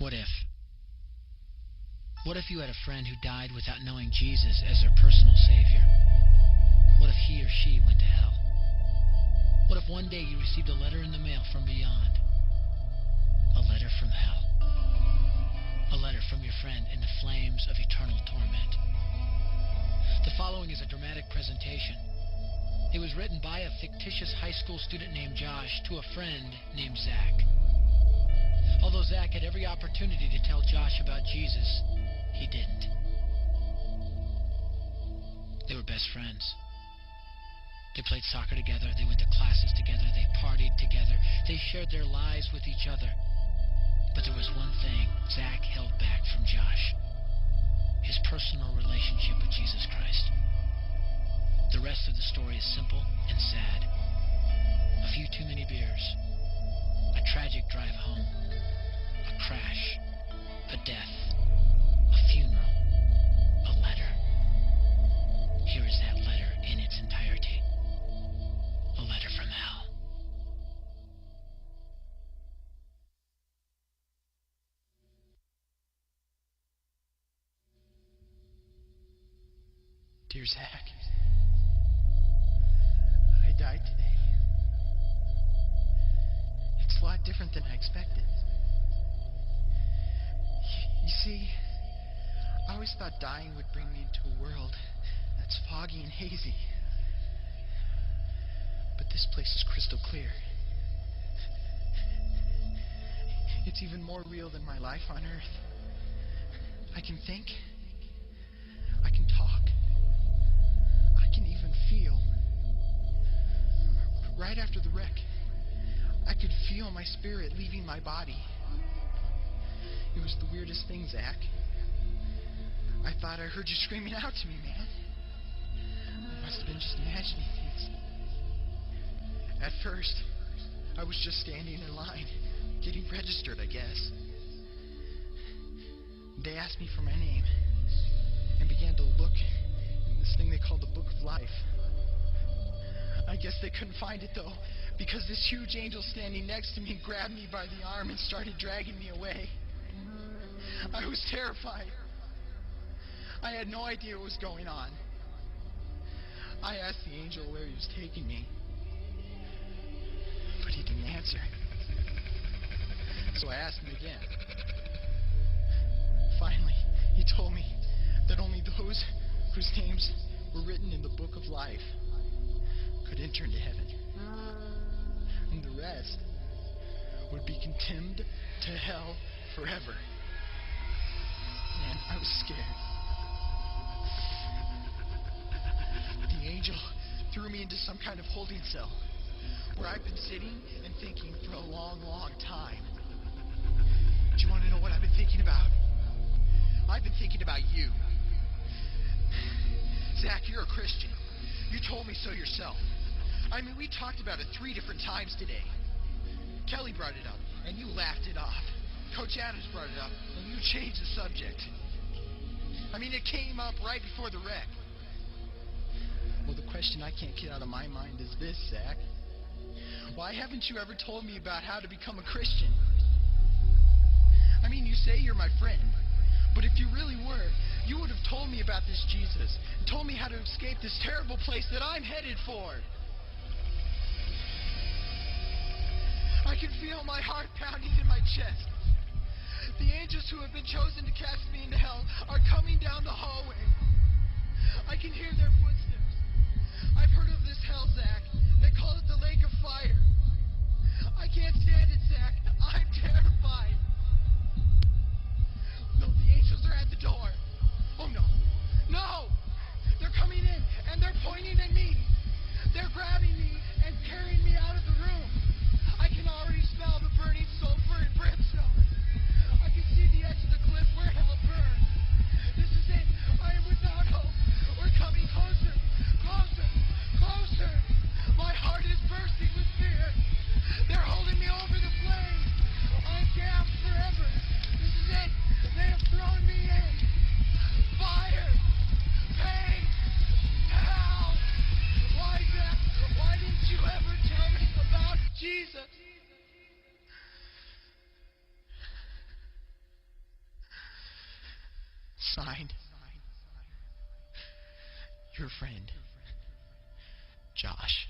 What if? What if you had a friend who died without knowing Jesus as their personal Savior? What if he or she went to hell? What if one day you received a letter in the mail from beyond? A letter from hell. A letter from your friend in the flames of eternal torment. The following is a dramatic presentation. It was written by a fictitious high school student named Josh to a friend named Zach. Although Zach had every opportunity to tell Josh about Jesus, he didn't. They were best friends. They played soccer together, they went to classes together, they partied together, they shared their lives with each other. But there was one thing Zach held back from Josh: his personal relationship with Jesus Christ. The rest of the story is simple and sad. A few too many beers, a tragic drive home, a crash, a death, a funeral, a letter. Here is that letter in its entirety. A letter from hell. Dear Zach, I died today. It's a lot different than I expected. You see, I always thought dying would bring me into a world that's foggy and hazy. But this place is crystal clear. It's even more real than my life on Earth. I can think. I can talk. I can even feel. Right after the wreck, I could feel my spirit leaving my body. It was the weirdest thing, Zach. I thought I heard you screaming out to me, man. I must have been just imagining things. At first, I was just standing in line, getting registered, I guess. They asked me for my name and began to look in this thing they called the Book of Life. I guess they couldn't find it, though, because this huge angel standing next to me grabbed me by the arm and started dragging me away. I was terrified. I had no idea what was going on. I asked the angel where he was taking me, but he didn't answer. So I asked him again. Finally, he told me that only those whose names were written in the Book of Life could enter into heaven. And the rest would be condemned to hell forever. Man, I was scared. The angel threw me into some kind of holding cell where I've been sitting and thinking for a long, long time. Do you want to know what I've been thinking about? I've been thinking about you. Zach, you're a Christian. You told me so yourself. I mean, we talked about it 3 different times today. Kelly brought it up, and you laughed it off. Coach Adams brought it up, and you changed the subject. I mean, it came up right before the wreck. Well, the question I can't get out of my mind is this, Zach. Why haven't you ever told me about how to become a Christian? I mean, you say you're my friend, but if you really were, you would have told me about this Jesus, and told me how to escape this terrible place that I'm headed for. I can feel my heart pounding in my chest. The angels who have been chosen to cast me into hell are coming down the hallway. I can hear their footsteps. I've heard of this hell, Zach. They call it the lake of fire. I can't stand it, Zach. I'm terrified. No, the angels are at the door. Oh, no. No! They're coming in, and they're pointing at me. They're grabbing me and carrying me out of the room. I can already smell the burning sulfur and brimstone. I can see the edge of the cliff where hell burns. This is it. I am without hope. We're coming closer, closer, closer. My heart is bursting with fear. They're holding me over the flames. I'm damn free. Signed, your friend, Josh.